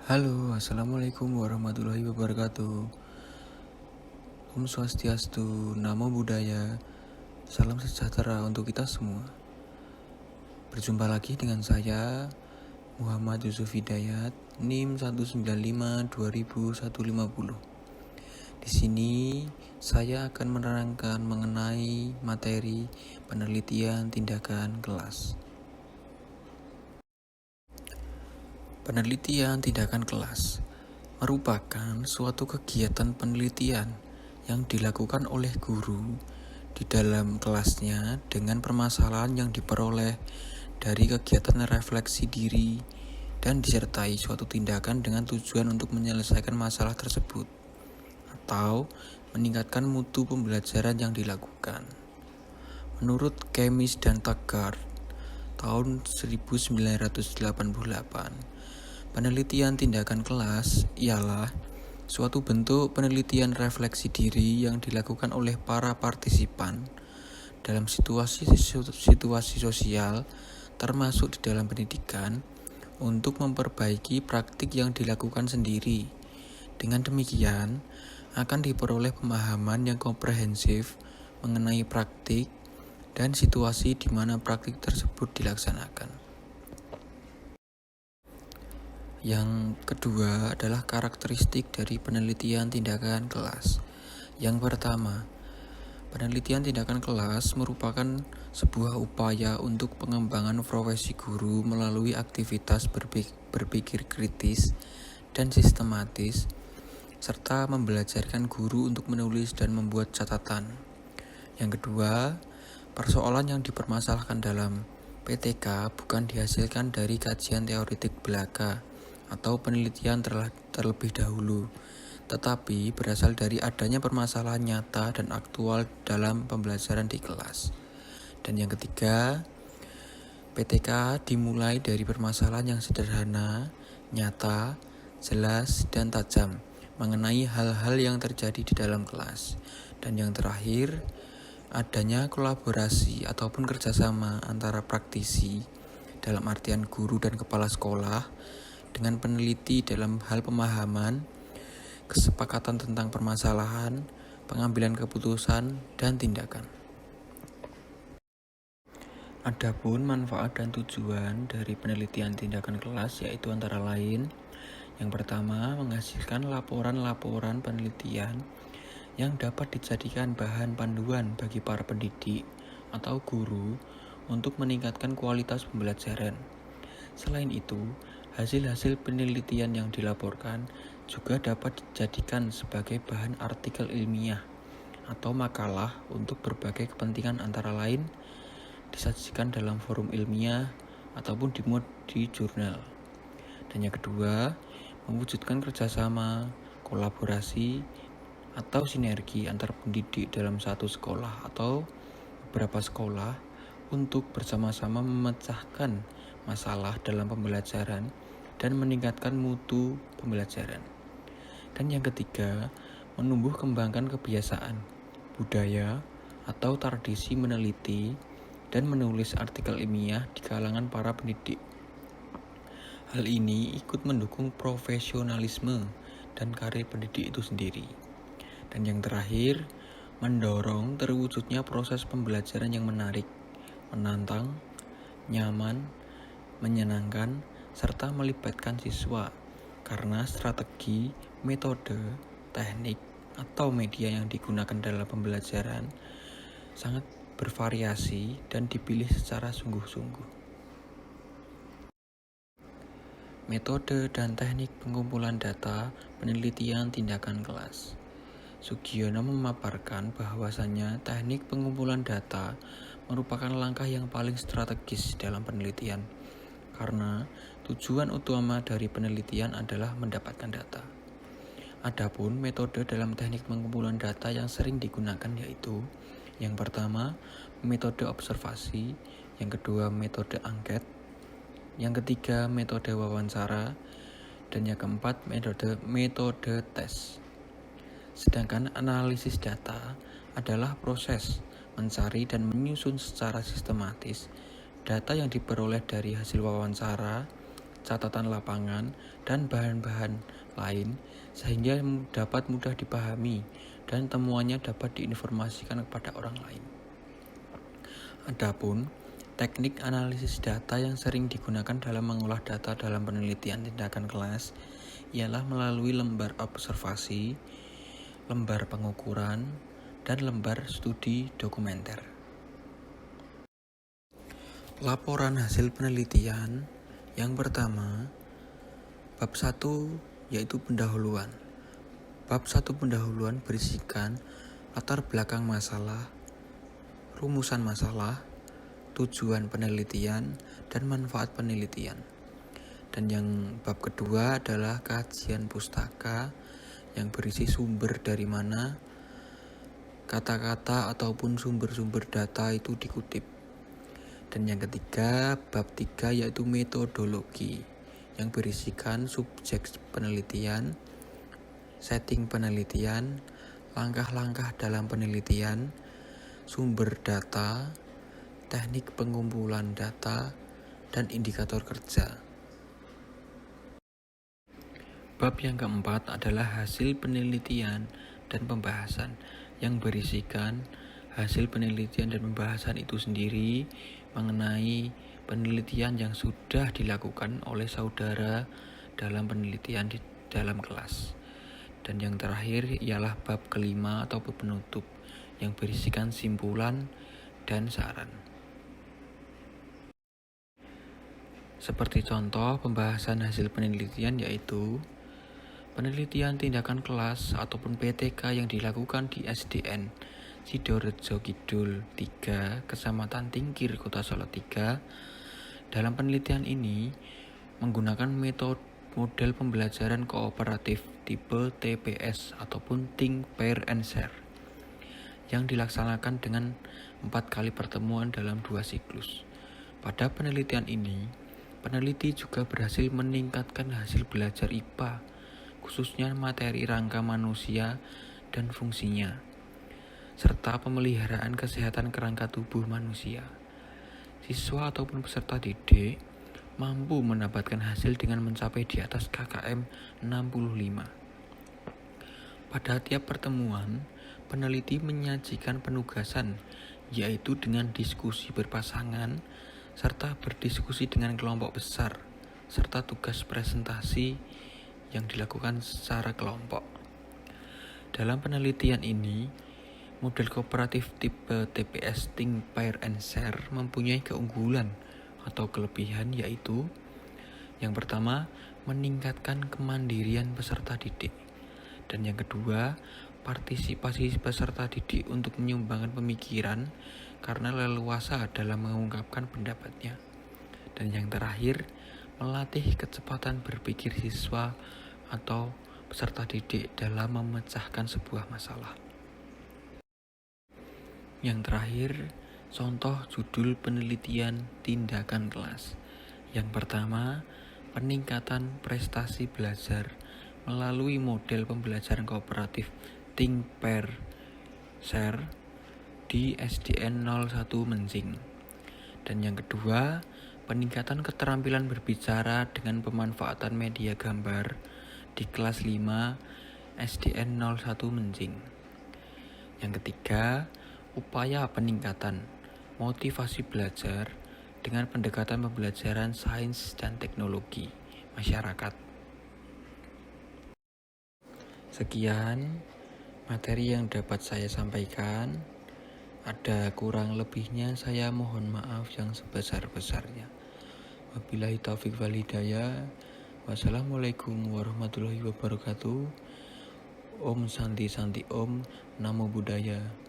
Halo, Assalamualaikum warahmatullahi wabarakatuh. Om Swastiastu, Namo Buddhaya, salam sejahtera untuk kita semua. Berjumpa lagi dengan saya, Muhammad Yusuf Hidayat, NIM 195-200150. Di sini saya akan menerangkan mengenai materi penelitian tindakan kelas. Penelitian tindakan kelas merupakan suatu kegiatan penelitian yang dilakukan oleh guru di dalam kelasnya dengan permasalahan yang diperoleh dari kegiatan refleksi diri dan disertai suatu tindakan dengan tujuan untuk menyelesaikan masalah tersebut atau meningkatkan mutu pembelajaran yang dilakukan. Menurut Kemis dan Taggart tahun 1988, penelitian tindakan kelas ialah suatu bentuk penelitian refleksi diri yang dilakukan oleh para partisipan dalam situasi sosial, termasuk di dalam pendidikan, untuk memperbaiki praktik yang dilakukan sendiri. Dengan demikian, akan diperoleh pemahaman yang komprehensif mengenai praktik dan situasi di mana praktik tersebut dilaksanakan. Yang kedua adalah karakteristik dari penelitian tindakan kelas. Yang pertama, penelitian tindakan kelas merupakan sebuah upaya untuk pengembangan profesi guru melalui aktivitas berpikir kritis dan sistematis, serta membelajarkan guru untuk menulis dan membuat catatan. Yang kedua, persoalan yang dipermasalahkan dalam PTK bukan dihasilkan dari kajian teoretik belaka atau penelitian terlebih dahulu, tetapi berasal dari adanya permasalahan nyata dan aktual dalam pembelajaran di kelas. Dan yang ketiga, PTK dimulai dari permasalahan yang sederhana, nyata, jelas, dan tajam mengenai hal-hal yang terjadi di dalam kelas. Dan yang terakhir, adanya kolaborasi ataupun kerjasama antara praktisi dalam artian guru dan kepala sekolah dengan peneliti dalam hal pemahaman, kesepakatan tentang permasalahan, pengambilan keputusan, dan tindakan. Adapun manfaat dan tujuan dari penelitian tindakan kelas yaitu antara lain, yang pertama, menghasilkan laporan-laporan penelitian yang dapat dijadikan bahan panduan bagi para pendidik atau guru untuk meningkatkan kualitas pembelajaran. Selain itu, hasil-hasil penelitian yang dilaporkan juga dapat dijadikan sebagai bahan artikel ilmiah atau makalah untuk berbagai kepentingan, antara lain disajikan dalam forum ilmiah ataupun dimuat di jurnal. Dan yang kedua, mewujudkan kerjasama, kolaborasi, atau sinergi antar pendidik dalam satu sekolah atau beberapa sekolah untuk bersama-sama memecahkan masalah dalam pembelajaran dan meningkatkan mutu pembelajaran. Dan yang ketiga, menumbuh kembangkan kebiasaan, budaya, atau tradisi meneliti dan menulis artikel ilmiah di kalangan para pendidik. Hal ini ikut mendukung profesionalisme dan karir pendidik itu sendiri. Dan yang terakhir, mendorong terwujudnya proses pembelajaran yang menarik, menantang, nyaman, menyenangkan, serta melibatkan siswa karena strategi, metode, teknik, atau media yang digunakan dalam pembelajaran sangat bervariasi dan dipilih secara sungguh-sungguh. Metode dan teknik pengumpulan data penelitian tindakan kelas. Sugiono memaparkan bahwasannya teknik pengumpulan data merupakan langkah yang paling strategis dalam penelitian, karena tujuan utama dari penelitian adalah mendapatkan data. Adapun metode dalam teknik pengumpulan data yang sering digunakan yaitu, yang pertama, metode observasi, yang kedua, metode angket, yang ketiga, metode wawancara, dan yang keempat, metode tes. Sedangkan analisis data adalah proses mencari dan menyusun secara sistematis data yang diperoleh dari hasil wawancara, catatan lapangan, dan bahan-bahan lain sehingga dapat mudah dipahami dan temuannya dapat diinformasikan kepada orang lain. Adapun teknik analisis data yang sering digunakan dalam mengolah data dalam penelitian tindakan kelas ialah melalui lembar observasi, lembar pengukuran, dan lembar studi dokumenter. Laporan hasil penelitian yang pertama, bab 1 yaitu pendahuluan. Bab 1 pendahuluan berisikan latar belakang masalah, rumusan masalah, tujuan penelitian, dan manfaat penelitian. Dan yang bab kedua adalah kajian pustaka yang berisi sumber dari mana kata-kata ataupun sumber-sumber data itu dikutip. Dan yang ketiga, bab 3 yaitu metodologi yang berisikan subjek penelitian, setting penelitian, langkah-langkah dalam penelitian, sumber data, teknik pengumpulan data, dan indikator kerja. Bab yang keempat adalah hasil penelitian dan pembahasan yang berisikan hasil penelitian dan pembahasan itu sendiri mengenai penelitian yang sudah dilakukan oleh saudara dalam penelitian di dalam kelas. Dan yang terakhir ialah bab kelima atau bab penutup yang berisikan simpulan dan saran. Seperti contoh pembahasan hasil penelitian yaitu penelitian tindakan kelas ataupun PTK yang dilakukan di SDN Sidorejo Kidul 3, Kecamatan Tingkir, Kota Solo 3. Dalam penelitian ini menggunakan model pembelajaran kooperatif tipe TPS ataupun Think, Pair, and Share yang dilaksanakan dengan 4 kali pertemuan dalam 2 siklus. Pada penelitian ini, peneliti juga berhasil meningkatkan hasil belajar IPA, khususnya materi rangka manusia dan fungsinya, serta pemeliharaan kesehatan kerangka tubuh manusia. Siswa ataupun peserta didik mampu mendapatkan hasil dengan mencapai di atas KKM 65. Pada tiap pertemuan, peneliti menyajikan penugasan, yaitu dengan diskusi berpasangan, serta berdiskusi dengan kelompok besar, serta tugas presentasi yang dilakukan secara kelompok. Dalam penelitian ini, model kooperatif tipe TPS Think, Pair, and Share mempunyai keunggulan atau kelebihan yaitu yang pertama, meningkatkan kemandirian peserta didik. Dan yang kedua, partisipasi peserta didik untuk menyumbangkan pemikiran karena leluasa dalam mengungkapkan pendapatnya. Dan yang terakhir, melatih kecepatan berpikir siswa atau peserta didik dalam memecahkan sebuah masalah. Yang terakhir, contoh judul penelitian tindakan kelas. Yang pertama, peningkatan prestasi belajar melalui model pembelajaran kooperatif Think, Pair, Share di SDN 01 Mencing. Dan yang kedua, peningkatan keterampilan berbicara dengan pemanfaatan media gambar di kelas 5 SDN 01 Mencing. Yang ketiga, upaya peningkatan motivasi belajar dengan pendekatan pembelajaran sains dan teknologi masyarakat. Sekian materi yang dapat saya sampaikan. Ada kurang lebihnya saya mohon maaf yang sebesar-besarnya. Wabillahi taufik wal hidayah. Wassalamualaikum warahmatullahi wabarakatuh. Om Santi Santi Om. Namo Buddhaya.